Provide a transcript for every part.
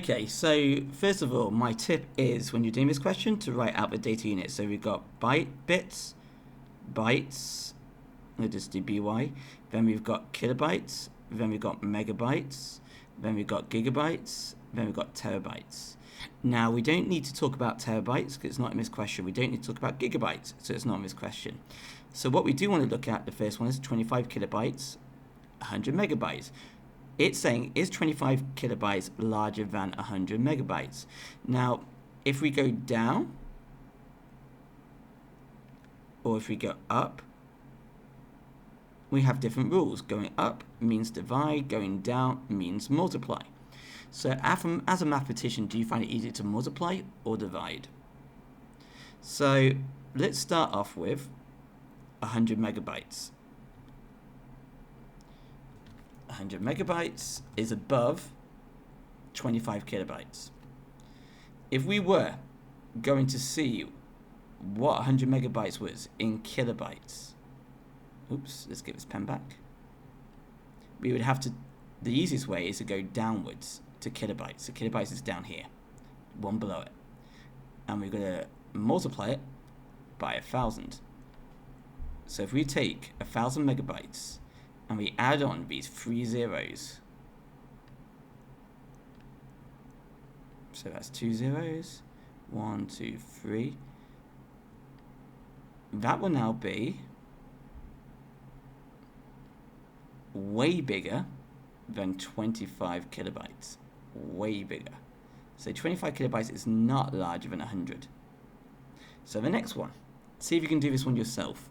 Okay, so first of all, my tip is when you're doing this question to write out the data units. So we've got bits, bytes, we'll just do BY, then we've got kilobytes, then we've got megabytes, then we've got gigabytes, then we've got terabytes. Now we don't need to talk about terabytes because it's not in this question. We don't need to talk about gigabytes, so it's not in this question. So what we do want to look at, the first one is 25 kilobytes, 100 megabytes. It's saying, is 25 kilobytes larger than 100 megabytes? Now, if we go down, or if we go up, we have different rules. Going up means divide, going down means multiply. So as a mathematician, do you find it easier to multiply or divide? So let's start off with 100 megabytes. 100 megabytes is above 25 kilobytes. If we were going to see what 100 megabytes was in kilobytes, oops, let's get this pen back. We would have to, the easiest way is to go downwards to kilobytes. So kilobytes is down here, one below it. And we're going to multiply it by 1,000. So if we take 1,000 megabytes and we add on these 3 zeros, so that's 2 zeros, 1, 2, 3, that will now be way bigger than 25 kilobytes, way bigger. So 25 kilobytes is not larger than 100. So the next one, see if you can do this one yourself.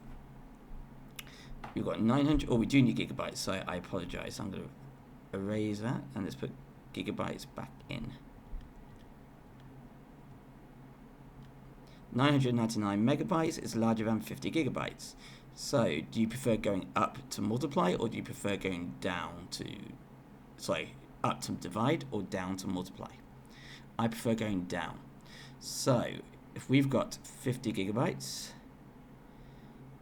We've got 900, we do need gigabytes, so I apologize. I'm going to erase that and let's put gigabytes back in. 999 megabytes is larger than 50 gigabytes. So do you prefer going up to multiply, or do you prefer going down to, up to divide or down to multiply? I prefer going down. So if we've got 50 gigabytes,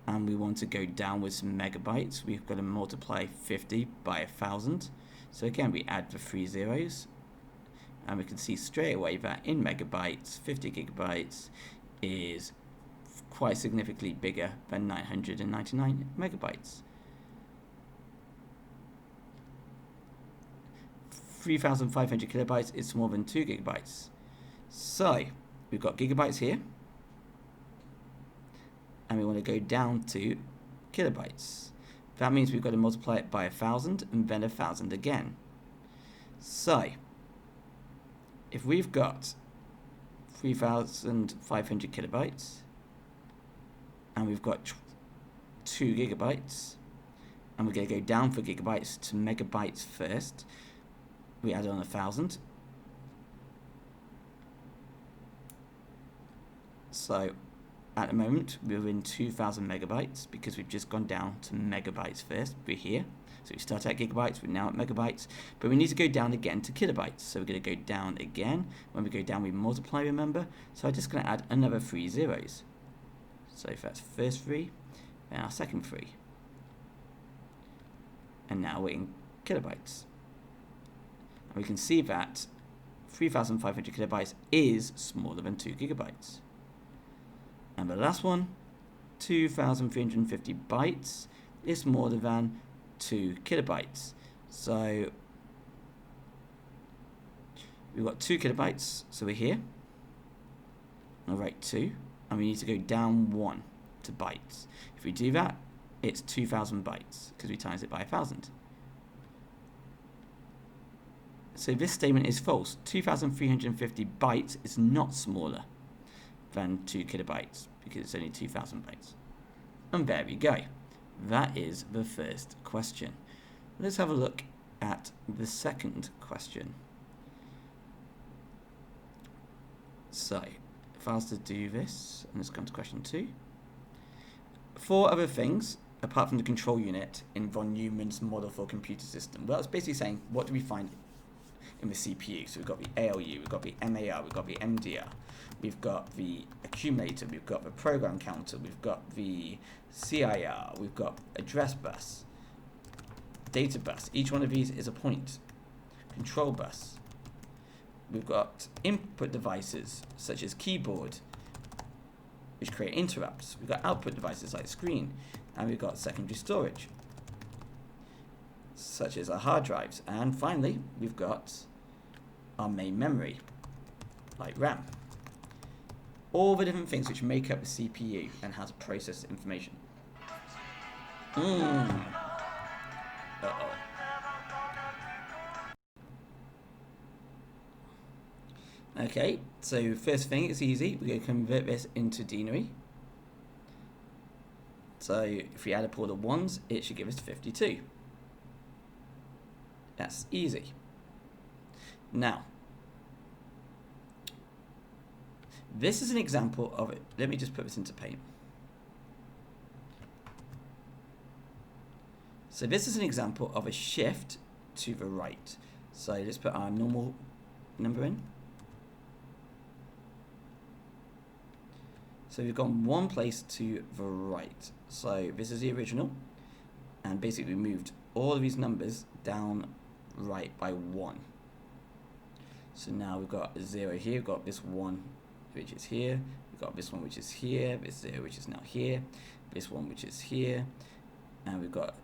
and we want to go downwards to megabytes, we've got to multiply 50 by 1,000. So again, we add the 3 zeros, and we can see straight away that in megabytes, 50 gigabytes is quite significantly bigger than 999 megabytes. 3,500 kilobytes is more than 2 gigabytes. So we've got gigabytes here, and we want to go down to kilobytes. That means we've got to multiply it by 1,000 and then 1,000 again. So if we've got 3,500 kilobytes and we've got 2 gigabytes, and we're going to go down for gigabytes to megabytes first, we add on 1,000. So at the moment, we're in 2,000 megabytes because we've just gone down to megabytes first. We're here. So we start at gigabytes, we're now at megabytes, but we need to go down again to kilobytes. So we're going to go down again. When we go down, we multiply, remember? So I'm just going to add another 3 zeros. So if that's first 3, then our second 3. And now we're in kilobytes. And we can see that 3,500 kilobytes is smaller than 2 gigabytes. And the last one, 2,350 bytes is smaller than 2 kilobytes. So we've got 2 kilobytes, so we're here. I'll write 2, and we need to go down 1 to bytes. If we do that, it's 2,000 bytes because we times it by 1,000. So this statement is false. 2,350 bytes is not smaller than 2 kilobytes because it's only 2,000 bytes. And there we go. That is the first question. Let's have a look at the second question. So if I was to do this, and let's go on to question 2. 4 other things apart from the control unit in von Neumann's model for a computer system. Well, it's basically saying, what do we find in the CPU? So we've got the ALU, we've got the MAR, we've got the MDR, we've got the accumulator, we've got the program counter, we've got the CIR, we've got address bus, data bus. Each one of these is a point. Control bus. we've got input devices such as keyboard, which create interrupts. We've got output devices like screen, and we've got secondary storage, such as our hard drives. And finally, we've got our main memory, like RAM. All the different things which make up the CPU and how to process information. Uh-oh. Okay, so first thing, it's easy. We're going to convert this into denary. So if we add up all the ones, it should give us 52. That's easy. Now, this is an example of it. Let me just put this into Paint. So this is an example of a shift to the right. So let's put our normal number in. So we've gone one place to the right. So this is the original, and basically we moved all of these numbers down right by 1. So now we've got a 0 here, we've got this 1 which is here, we've got this one which is here, this 0 which is now here, this one which is here, and we've got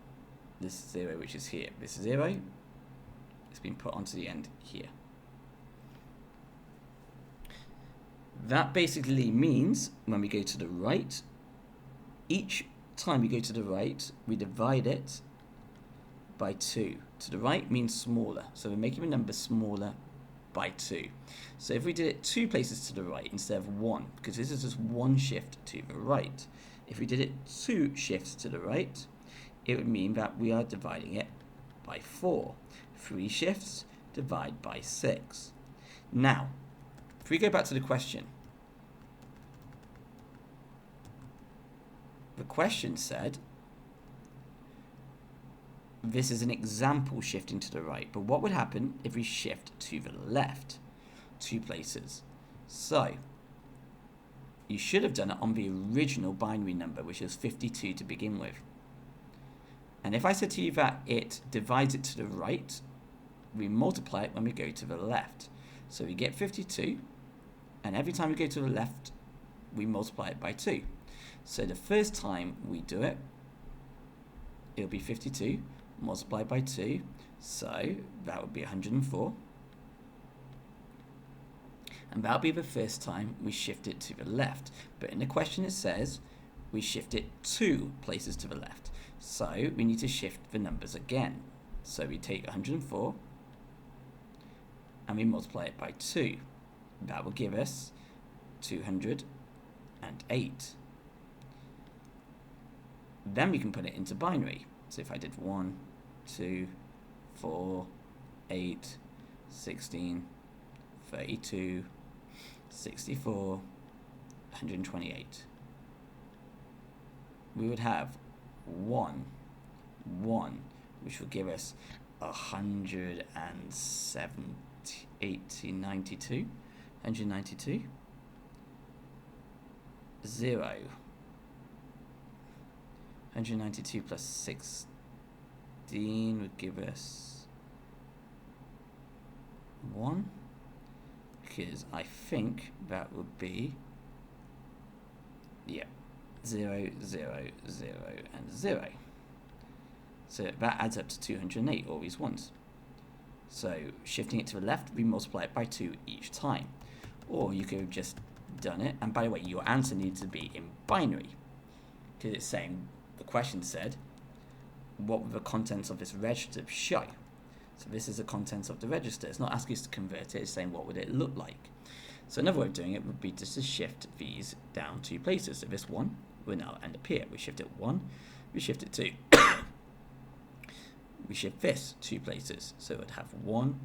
this 0 which is here. This 0 has been put onto the end here. That basically means when we go to the right, each time we go to the right, we divide it by 2. To the right means smaller, so we're making the number smaller by 2. So if we did it 2 places to the right instead of 1, because this is just 1 shift to the right, if we did it 2 shifts to the right, it would mean that we are dividing it by 4. 3 shifts, divide by 6. Now, if we go back to the question, the question said, this is an example shifting to the right, but what would happen if we shift to the left 2 places? So, you should have done it on the original binary number, which is 52 to begin with. And if I said to you that it divides it to the right, we multiply it when we go to the left. So we get 52, and every time we go to the left, we multiply it by 2. So the first time we do it, it'll be 52 multiplied by 2, so that would be 104. And that'll be the first time we shift it to the left. But in the question it says we shift it 2 places to the left. So we need to shift the numbers again. So we take 104 and we multiply it by 2. That will give us 208. Then we can put it into binary. So if I did 1, 2, 4, 8, 16, 32, 64, 128. We would have 1, 1, which will give us 170, 80, 92, 192, 0, 192 plus 16 would give us 1, because I think that would be, yeah, 0, 0, 0, and 0. So that adds up to 208, all these ones. So shifting it to the left, we multiply it by 2 each time. Or you could have just done it, and by the way, your answer needs to be in binary, because it's saying, the question said, what will the contents of this register show? So this is the contents of the register. It's not asking us to convert it, it's saying what would it look like. So another way of doing it would be just to shift these down 2 places. So this one will now end up here. We shift it 1, we shift it 2. We shift this 2 places. So it would have 1,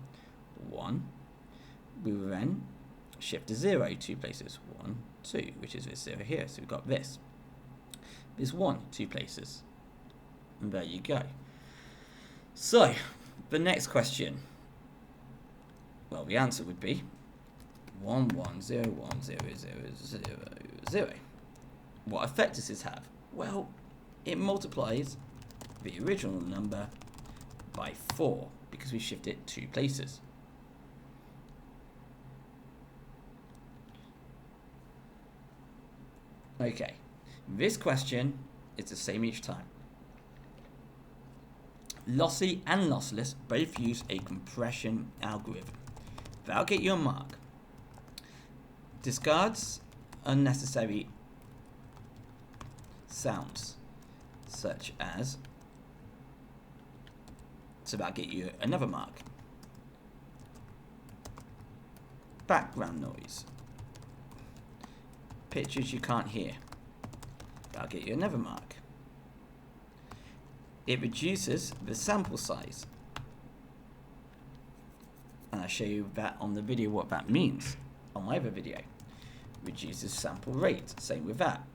1. We will then shift a 0 2 places. 1, 2, which is this 0 here. So we've got this. This 1 2 places. And there you go. So, the next question. Well, the answer would be 1, 1, 0, 1, 0, 0, 0, 0. What effect does this have? Well, it multiplies the original number by 4 because we shift it 2 places. Okay, this question is the same each time. Lossy and lossless both use a compression algorithm. That'll get you a mark. Discards unnecessary sounds, such as, so that'll get you another mark. Background noise. Pictures you can't hear. That'll get you another mark. It reduces the sample size. And I'll show you that on the video what that means on my other video. Reduces sample rate. Same with that.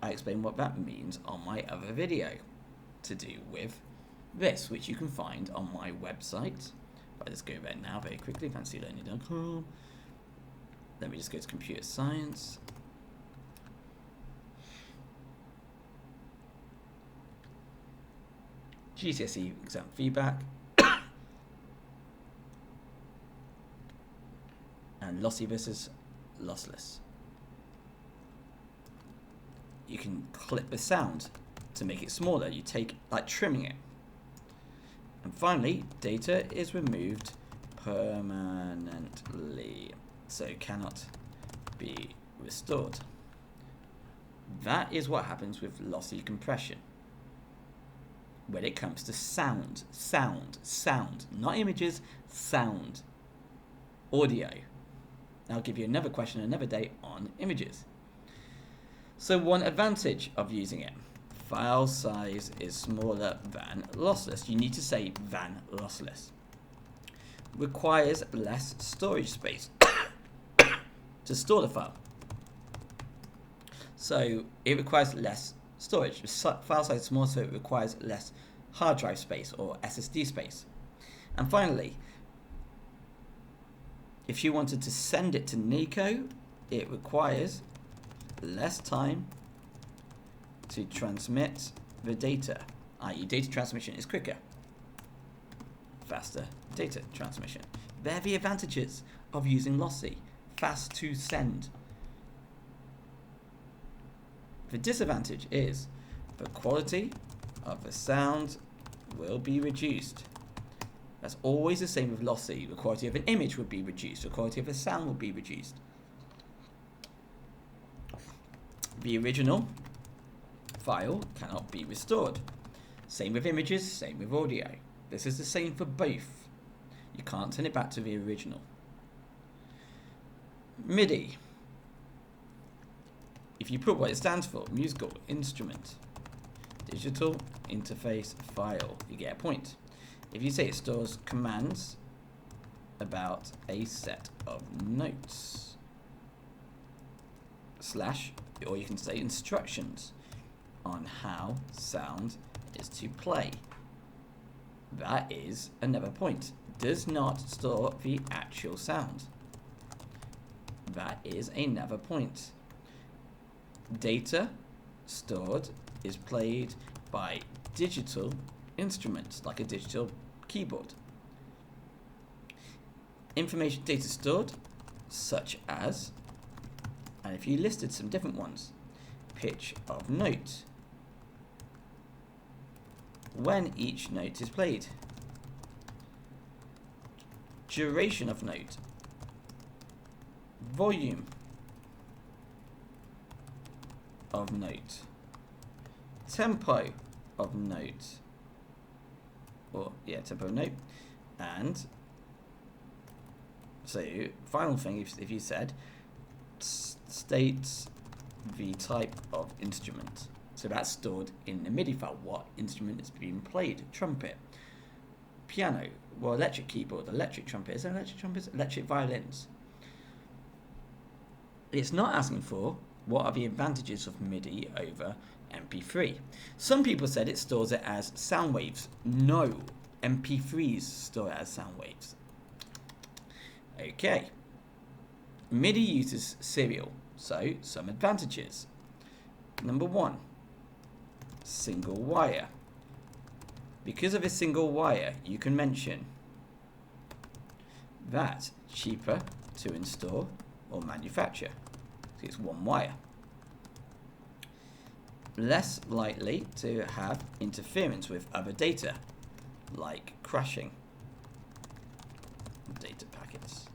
I explain what that means on my other video to do with this, which you can find on my website. If I just go there now very quickly, fancylearning.com. Let me just go to computer science. GCSE exam feedback. And lossy versus lossless. You can clip the sound to make it smaller. You take, like trimming it. And finally, data is removed permanently, so it cannot be restored. That is what happens with lossy compression. When it comes to sound, not images, sound, audio. I'll give you another question another day on images. So one advantage of using it, file size is smaller than lossless. You need to say than lossless. Requires less storage space to store the file. So it requires less storage. The file size is smaller, so it requires less hard drive space or SSD space. And finally, if you wanted to send it to Nico, it requires less time to transmit the data, i.e. data transmission is quicker. Faster data transmission. They're the advantages of using lossy. Fast to send. The disadvantage is the quality of the sound will be reduced. That's always the same with lossy. The quality of an image would be reduced. The quality of the sound will be reduced. The original file cannot be restored. Same with images, same with audio. This is the same for both. You can't turn it back to the original. Midi. If you put what it stands for, musical instrument, digital interface file, you get a point. If you say it stores commands about a set of notes, slash, or you can say instructions on how sound is to play. That is another point. Does not store the actual sound. That is another point. Data stored is played by digital instruments, like a digital keyboard. Information data stored, such as, and if you listed some different ones, pitch of note, when each note is played, duration of note, volume of note, tempo of note, tempo of note, and so final thing, if you said states the type of instrument, so that's stored in the MIDI file. What instrument is being played? Trumpet, piano, well, electric keyboard, electric trumpet. Is there electric trumpets? Electric violins. It's not asking for what are the advantages of MIDI over MP3. Some people said it stores it as sound waves. No, MP3s store it as sound waves. Okay. MIDI uses serial, so some advantages. Number one, single wire. Because of a single wire, you can mention that cheaper to install or manufacture. So it's one wire. less likely to have interference with other data, like crashing data packets.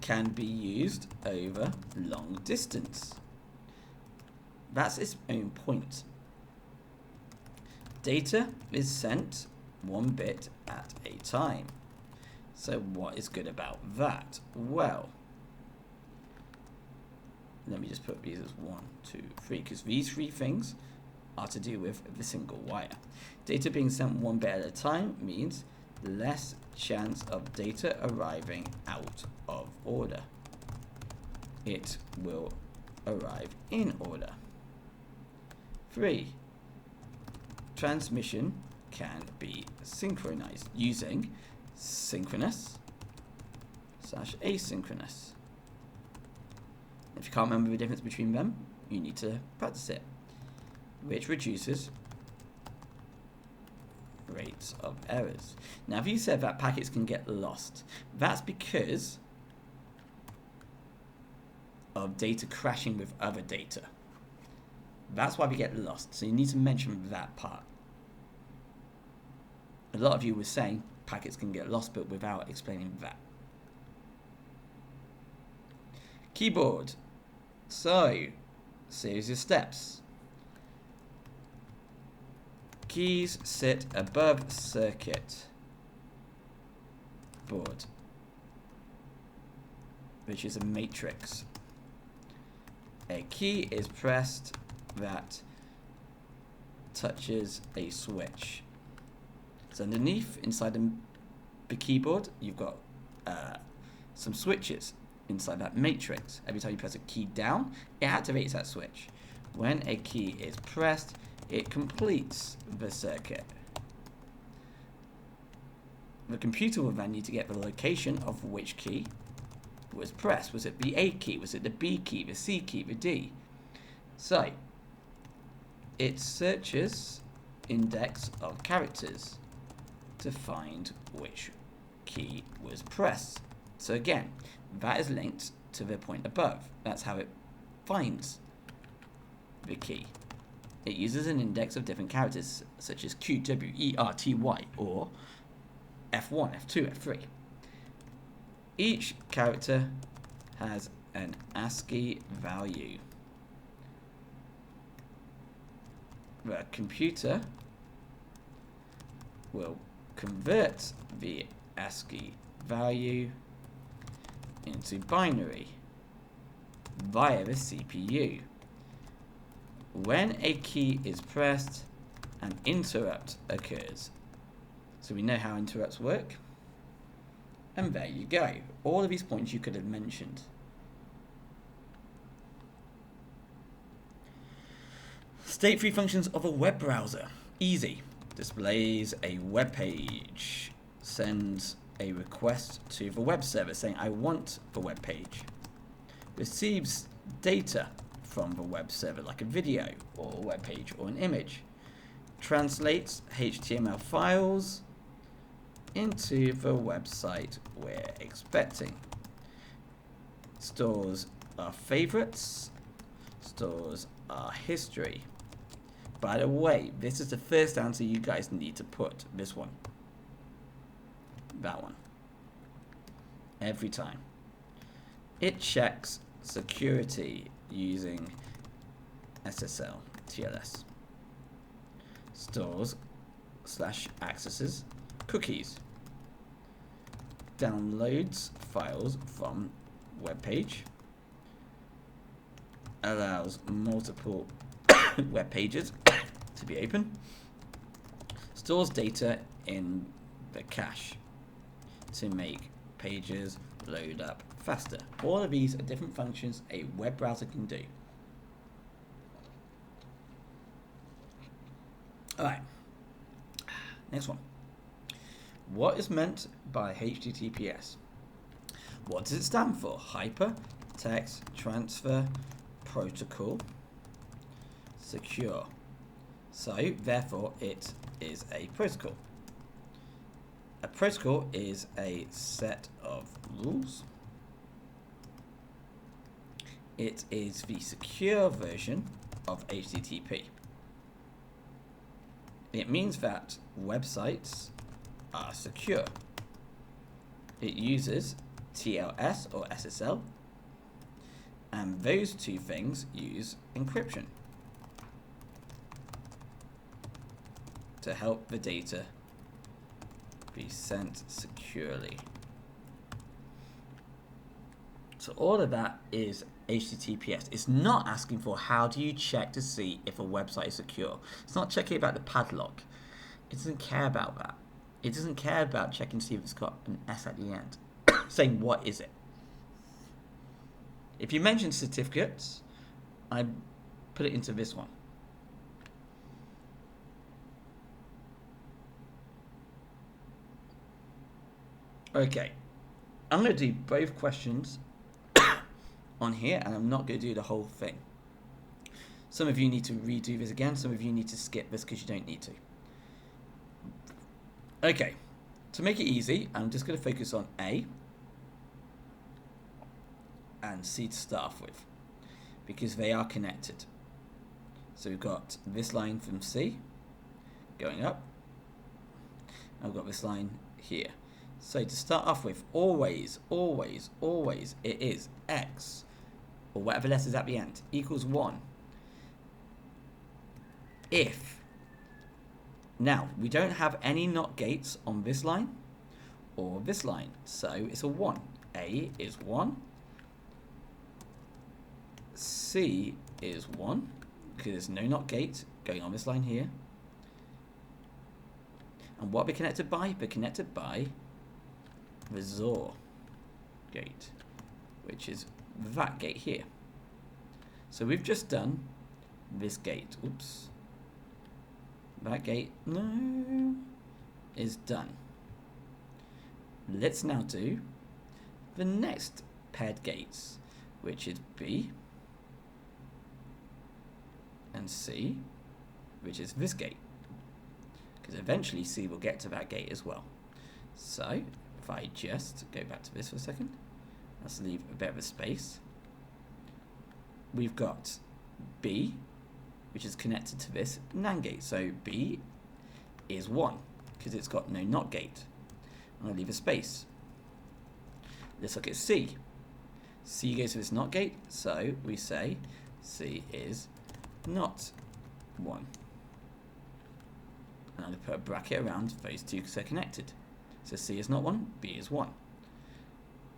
Can be used over long distance. That's its own point. Data is sent 1 bit at a time. So what is good about that? Well, let me just put these as 1, 2, 3, because these 3 things are to do with the single wire. Data being sent 1 bit at a time means less chance of data arriving out of order. It will arrive in order. 3. Transmission can be synchronized using synchronous / asynchronous. If you can't remember the difference between them, you need to practice it, which reduces rates of errors. Now, if you said that packets can get lost, that's because of data crashing with other data. That's why we get lost. So you need to mention that part. A lot of you were saying packets can get lost, but without explaining that. Keyboard. So, series of steps. Keys sit above circuit board, which is a matrix. A key is pressed that touches a switch. So underneath, inside the keyboard, you've got some switches inside that matrix. Every time you press a key down, it activates that switch. When a key is pressed, it completes the circuit. The computer will then need to get the location of which key was pressed. Was it the A key? Was it the B key? The C key? The D? So, it searches index of characters to find which key was pressed. So again, that is linked to the point above. That's how it finds the key. It uses an index of different characters, such as Q, W, E, R, T, Y, or F1, F2, F3. Each character has an ASCII value. The computer will convert the ASCII value into binary via the CPU. When a key is pressed, an interrupt occurs. So we know how interrupts work. And there you go. All of these points you could have mentioned. State 3 functions of a web browser. Easy. Displays a web page. Sends a request to the web server saying, I want the web page. Receives data from the web server, like a video or a web page or an image. Translates HTML files into the website we're expecting. Stores our favorites. Stores our history. By the way, this is the first answer you guys need to put. This one. That one. Every time. It checks security using SSL, TLS. Stores / accesses cookies. Downloads files from web page. Allows multiple web pages to be open. Stores data in the cache to make pages load up faster. All of these are different functions a web browser can do. Alright, next one. What is meant by HTTPS? What does it stand for? Hypertext Transfer Protocol Secure. So, therefore, it is a protocol. A protocol is a set of rules It is the secure version of HTTP. It means that websites are secure. It uses TLS or SSL, and those two things use encryption to help the data be sent securely. So all of that is HTTPS. It's not asking for how do you check to see if a website is secure. It's not checking about the padlock. It doesn't care about that. It doesn't care about checking to see if it's got an S at the end. Saying what is it. If you mention certificates, I put it into this one. Okay, I'm going to do both questions on here, and I'm not going to do the whole thing. Some of you need to redo this again, some of you need to skip this because you don't need to. Okay, to make it easy, I'm just going to focus on A and C to start off with, because they are connected. So we've got this line from C going up, and we've got this line here. So to start off with, always, always, always, it is X, or whatever letters at the end, equals 1. If, now, we don't have any NOT gates on this line, or this line, so it's a 1. A is 1. C is 1, because there's no NOT gate going on this line here. And what are we connected by? We're connected by the XOR gate, which is that gate here. So we've just done this gate. Oops. That gate, no, is done. Let's now do the next paired gates, which is B and C, which is this gate, because eventually C will get to that gate as well. So if I just go back to this for a second, let's leave a bit of a space. We've got B, which is connected to this NAND gate. So B is 1, because it's got no NOT gate. I'm going to leave a space. Let's look at C. C goes to this NOT gate, so we say C is not 1. And I'm going to put a bracket around those two because they're connected. So C is not 1, B is 1.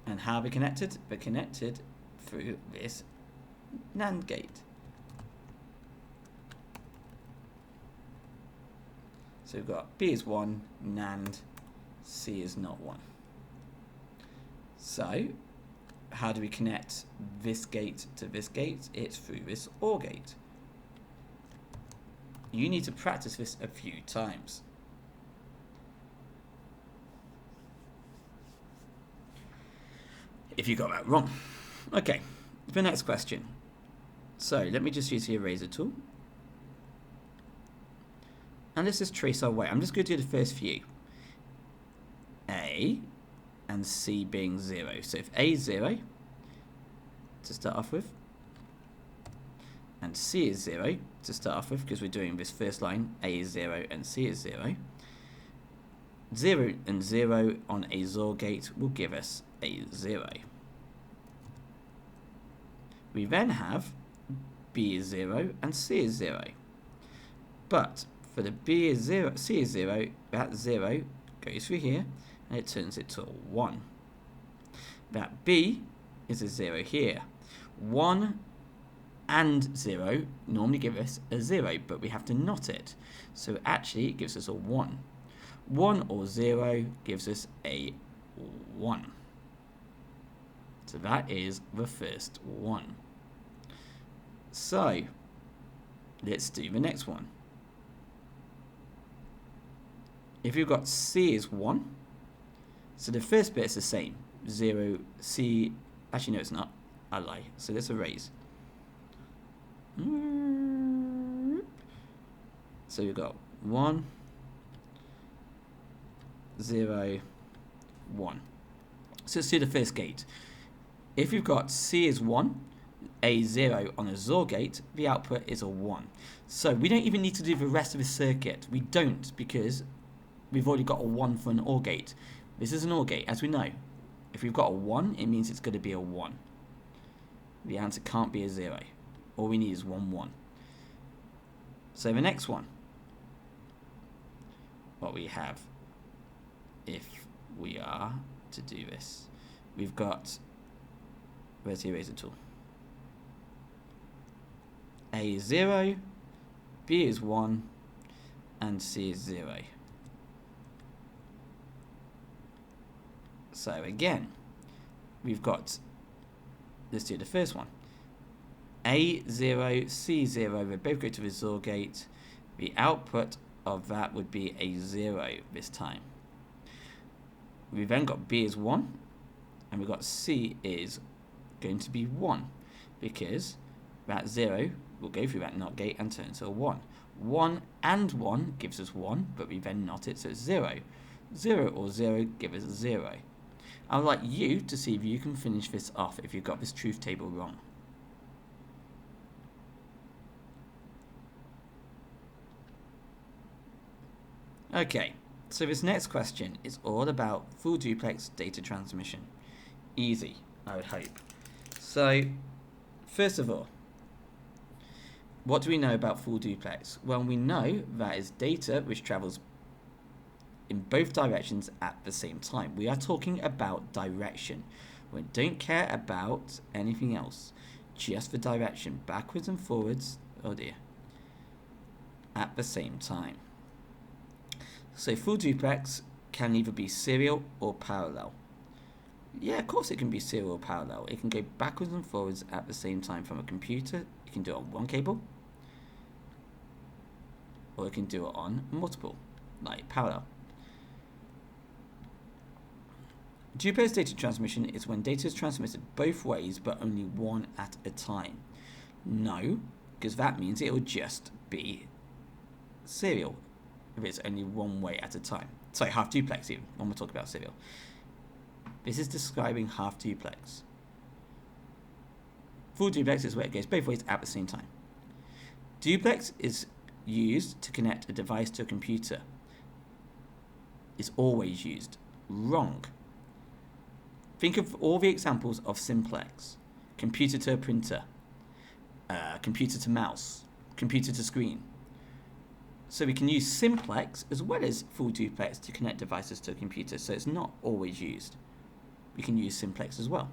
And how are we connected? We're connected through this NAND gate. So we've got B is 1, NAND, C is not 1. So how do we connect this gate to this gate? It's through this OR gate. You need to practice this a few times. If you got that wrong. Okay, the next question. So let me just use the eraser tool. And let's just trace our way. I'm just going to do the first few. A and C being 0. So if A is 0, to start off with, and C is 0 to start off with, because we're doing this first line, A is 0 and C is 0. 0 and 0 on a XOR gate will give us a 0. We then have B is 0 and C is 0. But for the B is 0, C is 0, that 0 goes through here and it turns it to a 1. That B is a 0 here. 1 and 0 normally give us a 0, but we have to knot it. So actually it gives us a 1. 1 or 0 gives us a 1. So that is the first one. So let's do the next one. If you've got C is 1, so the first bit is the same. 0, C, actually no it's not, I lie. So let's erase. So you've got 1, 0, 1. So let's do the first gate. If you've got C is 1, a 0 on a XOR gate, the output is a 1. So we don't even need to do the rest of the circuit. We don't, because we've already got a 1 for an OR gate. This is an OR gate, as we know. If we've got a 1, it means it's going to be a 1. The answer can't be a 0. All we need is 1, 1. So the next one, what we have, if we are to do this, we've got, where's the eraser tool? A is 0, B is 1, and C is 0. So again, we've got, let's do the first one. A0, C0, they both go to the XOR gate. The output of that would be a 0 this time. We've then got B is 1, and we've got C is going to be 1, because that 0 will go through that NOT gate and turn to a 1. 1 and 1 gives us 1, but we then NOT it, so it's 0. 0 or 0 give us 0. I would like you to see if you can finish this off if you've got this truth table wrong. Okay, so this next question is all about full duplex data transmission. Easy, I would hope. So, first of all, what do we know about full duplex? Well, we know that is data which travels in both directions at the same time. We are talking about direction. We don't care about anything else, just the direction, backwards and forwards, oh dear, at the same time. So full duplex can either be serial or parallel. Yeah, of course it can be serial or parallel. It can go backwards and forwards at the same time from a computer. You can do it on one cable, or it can do it on multiple, like parallel. Duplex data transmission is when data is transmitted both ways but only one at a time. No, because that means it will just be serial if it's only one way at a time. Sorry, half duplex even, when we're talking about serial. This is describing half duplex. Full duplex is where it goes both ways at the same time. Duplex is used to connect a device to a computer. It's always used. Wrong. Think of all the examples of simplex. Computer to a printer. Computer to mouse. Computer to screen. So we can use simplex as well as full duplex to connect devices to a computer, so it's not always used. We can use simplex as well.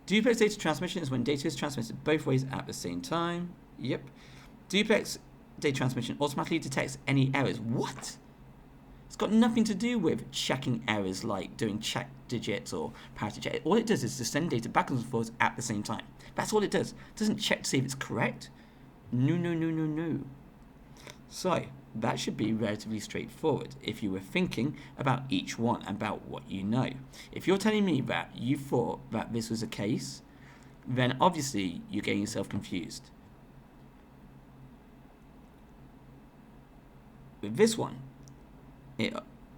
Duplex data transmission is when data is transmitted both ways at the same time. Yep. Duplex data transmission automatically detects any errors. What? It's got nothing to do with checking errors like doing check digits or parity check. All it does is to send data backwards and forwards at the same time. That's all it does. It doesn't check to see if it's correct. No, no, no, no, no. So that should be relatively straightforward if you were thinking about each one, about what you know. If you're telling me that you thought that this was the case, then obviously you're getting yourself confused. With this one, it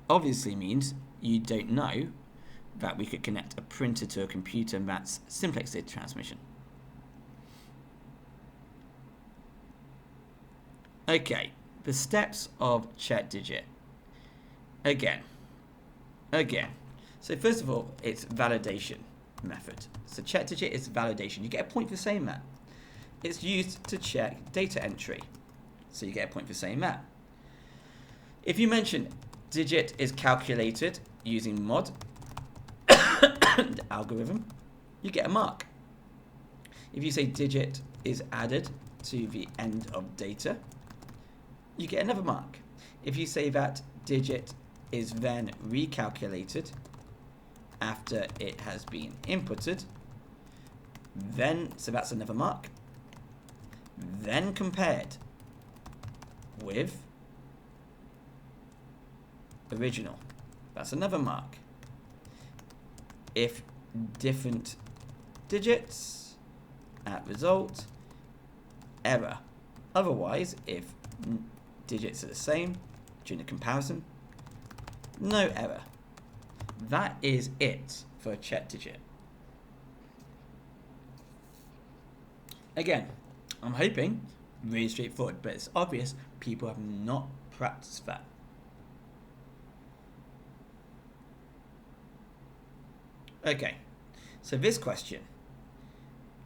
obviously means you don't know that we could connect a printer to a computer, and that's simplex data transmission. Okay, the steps of check digit. Again. So first of all, it's validation method. So check digit is validation. You get a point for saying that. It's used to check data entry. So you get a point for saying that. If you mention digit is calculated using mod the algorithm, you get a mark. If you say digit is added to the end of data, you get another mark. If you say that digit is then recalculated after it has been inputted, then, so that's another mark, then compared with original, that's another mark. If different digits at result, error. Otherwise, if digits are the same during the comparison, no error. That is it for a check digit. Again, I'm hoping really straightforward, but it's obvious people have not practiced that. Okay, so this question: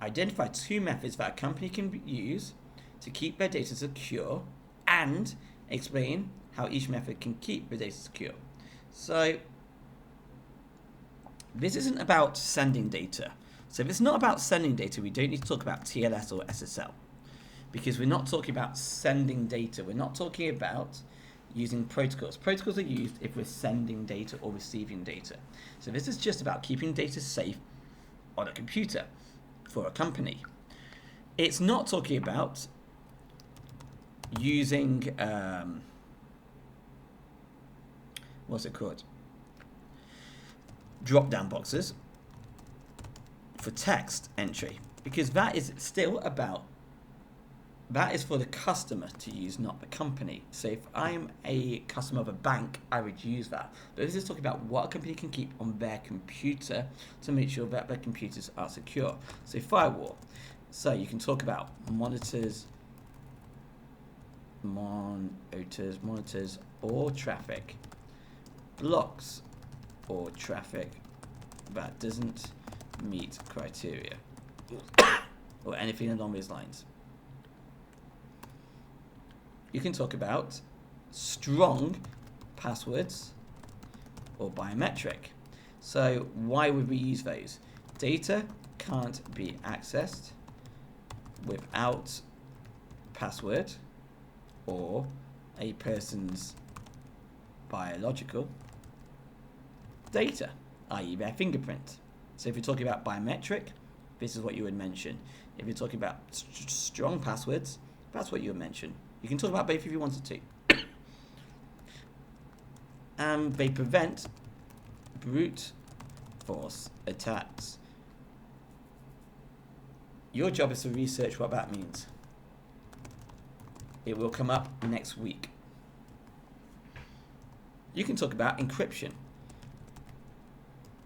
identify 2 methods that a company can use to keep their data secure, and explain how each method can keep the data secure. So this isn't about sending data. So if it's not about sending data, we don't need to talk about TLS or SSL, because we're not talking about sending data. We're not talking about using protocols. Protocols are used if we're sending data or receiving data. So this is just about keeping data safe on a computer for a company. It's not talking about using what's it called? Drop-down boxes for text entry, because that is still about, that is for the customer to use, not the company. So if I'm a customer of a bank, I would use that. But this is talking about what a company can keep on their computer to make sure that their computers are secure. So firewall. So you can talk about monitors or traffic, blocks or traffic that doesn't meet criteria, or anything along those lines. You can talk about strong passwords or biometric. So why would we use those? Data can't be accessed without password or a person's biological data, i.e. their fingerprint. So if you're talking about biometric, this is what you would mention. If you're talking about strong passwords, that's what you would mention. You can talk about both if you wanted to. And they prevent brute force attacks. Your job is to research what that means. It will come up next week. You can talk about encryption.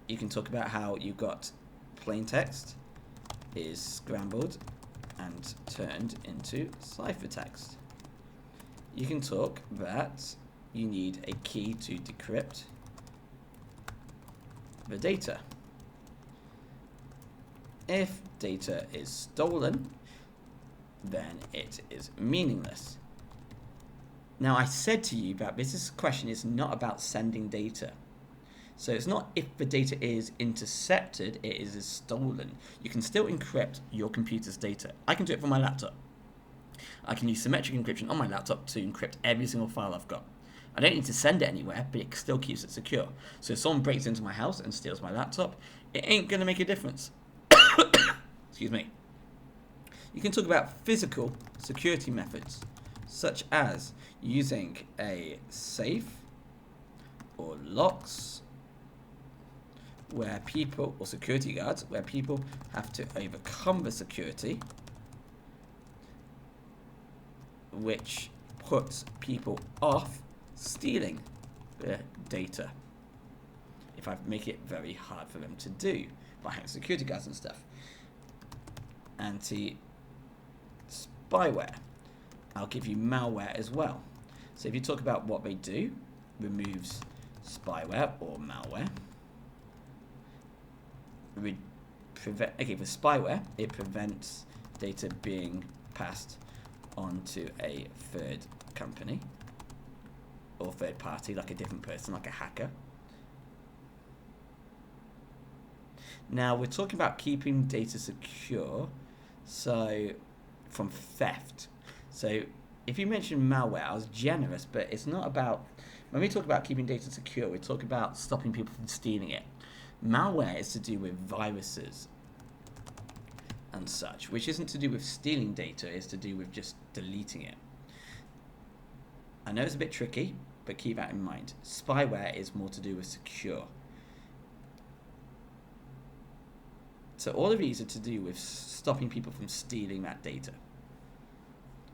You can talk about how you've got plain text is scrambled and turned into ciphertext. You can talk that you need a key to decrypt the data. If data is stolen, then it is meaningless. Now, I said to you that this question is not about sending data. So it's not if the data is intercepted, it is stolen. You can still encrypt your computer's data. I can do it from my laptop. I can use symmetric encryption on my laptop to encrypt every single file I've got. I don't need to send it anywhere, but it still keeps it secure. So if someone breaks into my house and steals my laptop, it ain't going to make a difference. Excuse me. You can talk about physical security methods, such as using a safe or locks where people, or security guards, where people have to overcome the security, which puts people off stealing their data. If I make it very hard for them to do by having security guards and stuff. Anti-spyware. I'll give you malware as well. So if you talk about what they do, removes spyware or malware. Okay, for spyware, it prevents data being passed onto a third company or third party, like a different person, like a hacker. Now we're talking about keeping data secure, so from theft. So if you mention malware, I was generous, but it's not about, when we talk about keeping data secure, we talk about stopping people from stealing it. Malware is to do with viruses and such, which isn't to do with stealing data, it's to do with just deleting it. I know it's a bit tricky, but keep that in mind. Spyware is more to do with secure. So all of these are to do with stopping people from stealing that data,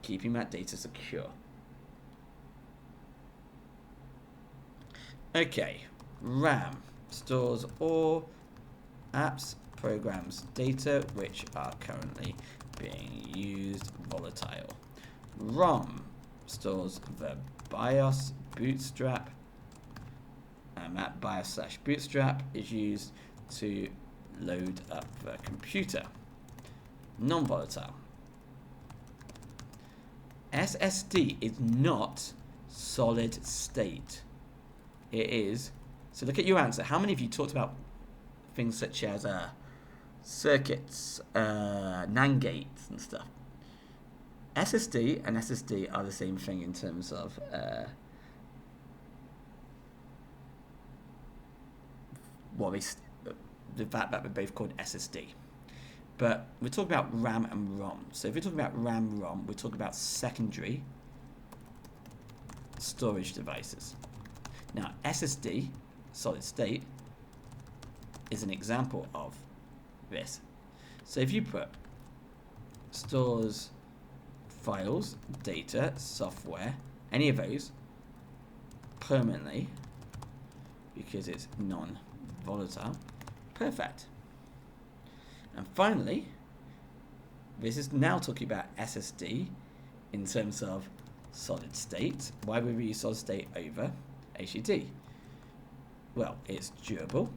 keeping that data secure. Okay, RAM stores all apps, programs, data which are currently being used volatile. ROM stores the BIOS bootstrap. That BIOS/bootstrap is used to load up the computer. Non-volatile. SSD is not solid state. It is. So look at your answer. How many of you talked about things such as circuits, NAND gates and stuff? SSD and SSD are the same thing in terms of the fact that they're both called SSD. But we're talking about RAM and ROM. So if we're talking about RAM, ROM, we're talking about secondary storage devices. Now, SSD, solid state, is an example of this. So if you put stores files, data, software, any of those permanently, because it's non-volatile, perfect. And finally, this is now talking about SSD in terms of solid state. Why would we use solid state over HDD? Well, it's durable,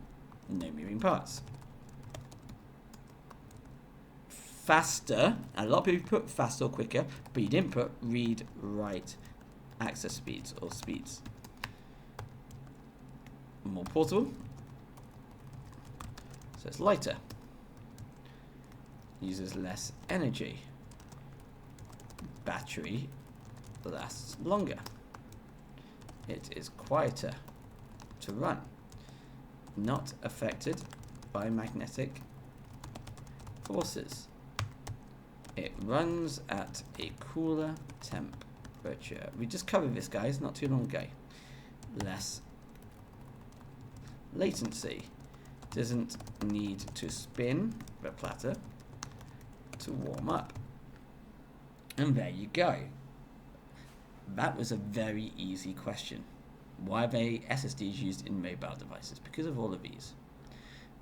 no moving parts. Faster, and a lot of people put faster or quicker, but you didn't put read, write, access speeds or speeds. More portable, so it's lighter. Uses less energy. Battery lasts longer. It is quieter to run. Not affected by magnetic forces. It runs at a cooler temperature. We just covered this, guys, not too long ago. Less latency. Doesn't need to spin the platter to warm up. And there you go. That was a very easy question. Why are SSDs used in mobile devices? Because of all of these.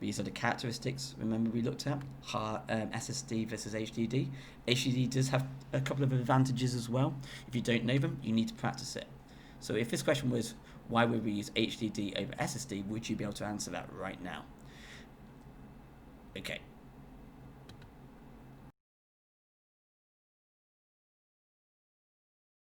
These are the characteristics, remember, we looked at SSD versus HDD. HDD does have a couple of advantages as well. If you don't know them, you need to practice it. So if this question was, why would we use HDD over SSD, would you be able to answer that right now? Okay.